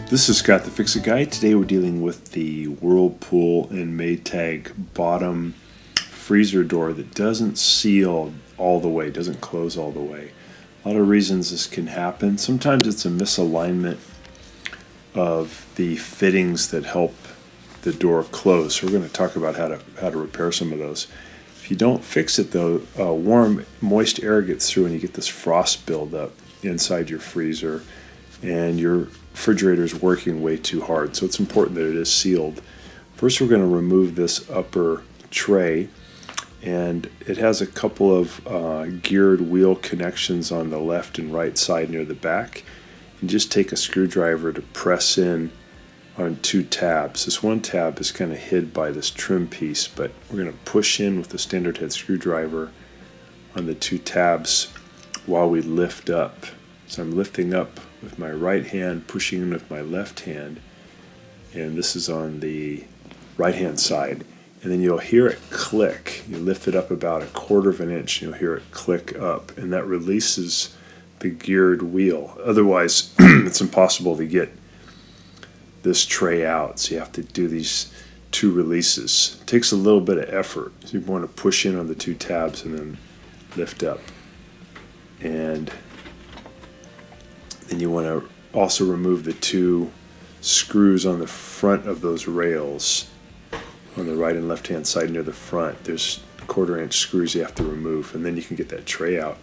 This is Scott the Fix-It Guy. Today we're dealing with the Whirlpool and Maytag bottom freezer door that doesn't seal all the way, doesn't close all the way. A lot of reasons this can happen. Sometimes it's a misalignment of the fittings that help the door close. So we're going to talk about how to repair some of those. If you don't fix it though, warm, moist air gets through and you get this frost buildup inside your freezer, and your refrigerator is working way too hard. So it's important that it is sealed. First, we're going to remove this upper tray, and it has a couple of geared wheel connections on the left and right side near the back. And just take a screwdriver to press in on two tabs. This one tab is kind of hid by this trim piece, but we're going to push in with the standard head screwdriver on the two tabs while we lift up. So I'm lifting up with my right hand, pushing in with my left hand, and this is on the right hand side. And then you'll hear it click. You lift it up about 1/4 of an inch and you'll hear it click up, and that releases the geared wheel. Otherwise it's impossible to get this tray out, so you have to do these two releases. It takes a little bit of effort, so you want to push in on the two tabs and then lift up. And then you want to also remove the two screws on the front of those rails on the right and left hand side near the front. There's 1/4 inch screws you have to remove, and then you can get that tray out.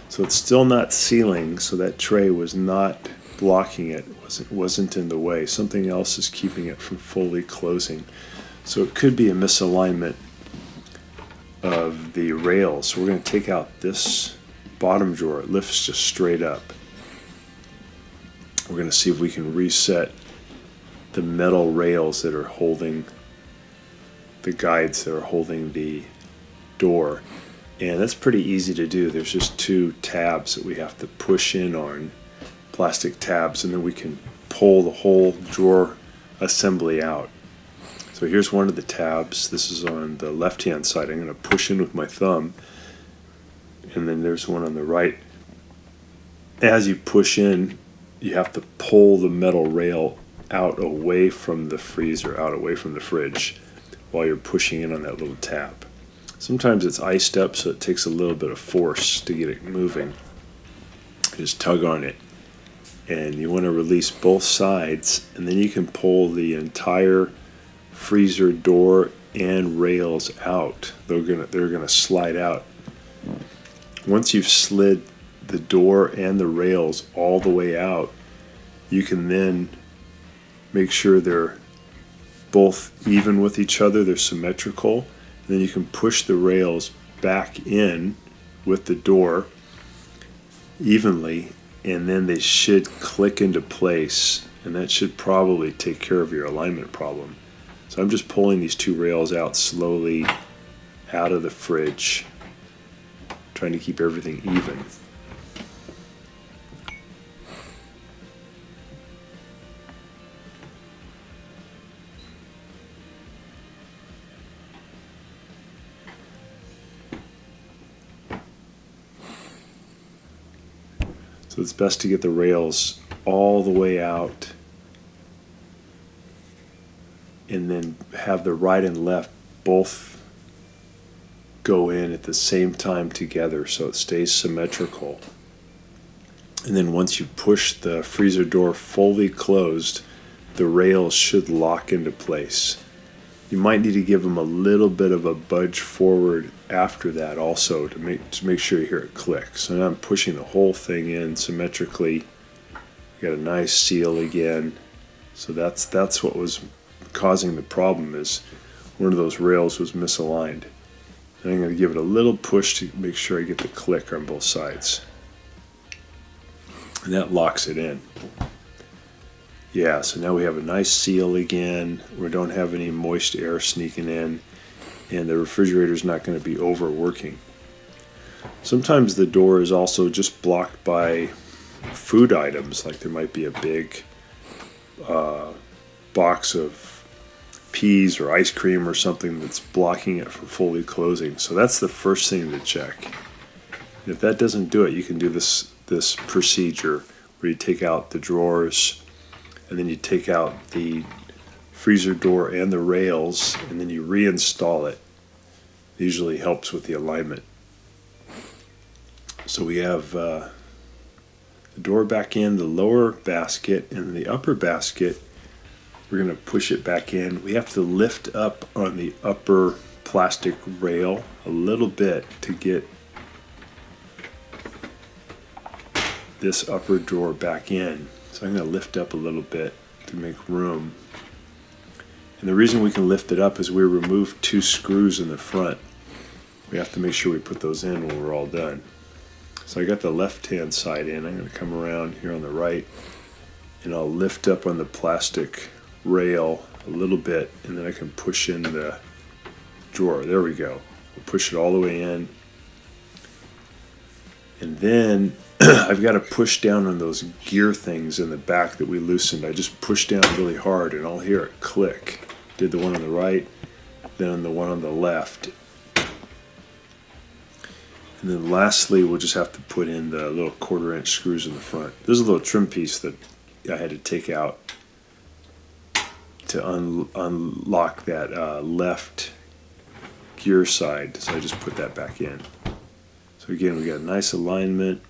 So it's still not sealing, so that tray was not blocking it, wasn't in the way. Something else is keeping it from fully closing. So it could be a misalignment of the rails. So we're going to take out this bottom drawer. It lifts just straight up. We're going to see if we can reset the metal rails that are holding the guides that are holding the door. And that's pretty easy to do. There's just two tabs that we have to push in on, plastic tabs, and then we can pull the whole drawer assembly out. So here's one of the tabs. This is on the left hand side. I'm going to push in with my thumb, and then there's one on the right. As you push in, you have to pull the metal rail out away from the freezer, out away from the fridge, while you're pushing in on that little tab. Sometimes it's iced up, so it takes a little bit of force to get it moving. Just tug on it, and you want to release both sides, and then you can pull the entire freezer door and rails out. They're gonna slide out. Once you've slid the door and the rails all the way out, you can then make sure they're both even with each other, they're symmetrical. And then you can push the rails back in with the door evenly, and then they should click into place, and that should probably take care of your alignment problem. So I'm just pulling these two rails out slowly out of the fridge, trying to keep everything even. So it's best to get the rails all the way out and then have the right and left both go in at the same time together so it stays symmetrical. And then once you push the freezer door fully closed, the rails should lock into place. You might need to give them a little bit of a budge forward after that also to make sure you hear it click. So now I'm pushing the whole thing in symmetrically. Got a nice seal again. So that's what was causing the problem, is one of those rails was misaligned. And I'm going to give it a little push to make sure I get the click on both sides. And that locks it in. Yeah, so now we have a nice seal again. We don't have any moist air sneaking in, and the refrigerator's not going to be overworking. Sometimes the door is also just blocked by food items, like there might be a big box of peas or ice cream or something that's blocking it from fully closing. So that's the first thing to check. And if that doesn't do it, you can do this procedure where you take out the drawers and then you take out the freezer door and the rails, and then you reinstall it. It usually helps with the alignment. So we have the door back in, the lower basket, and the upper basket, we're going to push it back in. We have to lift up on the upper plastic rail a little bit to get this upper drawer back in. So I'm going to lift up a little bit to make room. And the reason we can lift it up is we removed 2 screws in the front. We have to make sure we put those in when we're all done. So I got the left hand side in. I'm going to come around here on the right, and I'll lift up on the plastic rail a little bit, and then I can push in the drawer. There we go. We'll push it all the way in. And then I've got to push down on those gear things in the back that we loosened. I just pushed down really hard, and I'll hear it click. Did the one on the right, then the one on the left. And then lastly, we'll just have to put in the little 1/4-inch screws in the front. There's a little trim piece that I had to take out to unlock that left gear side. So I just put that back in. So again, we got a nice alignment,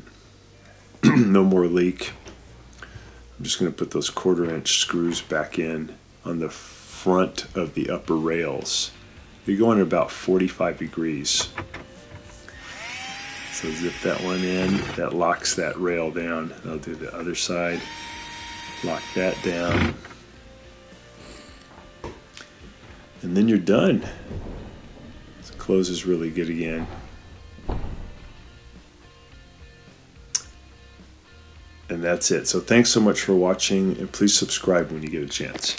no more leak. I'm just going to put those 1/4-inch screws back in on the front of the upper rails. They go in about 45 degrees. So zip that one in. That locks that rail down. I'll do the other side. Lock that down. And then you're done. So it closes really good again. And that's it. So thanks so much for watching, and please subscribe when you get a chance.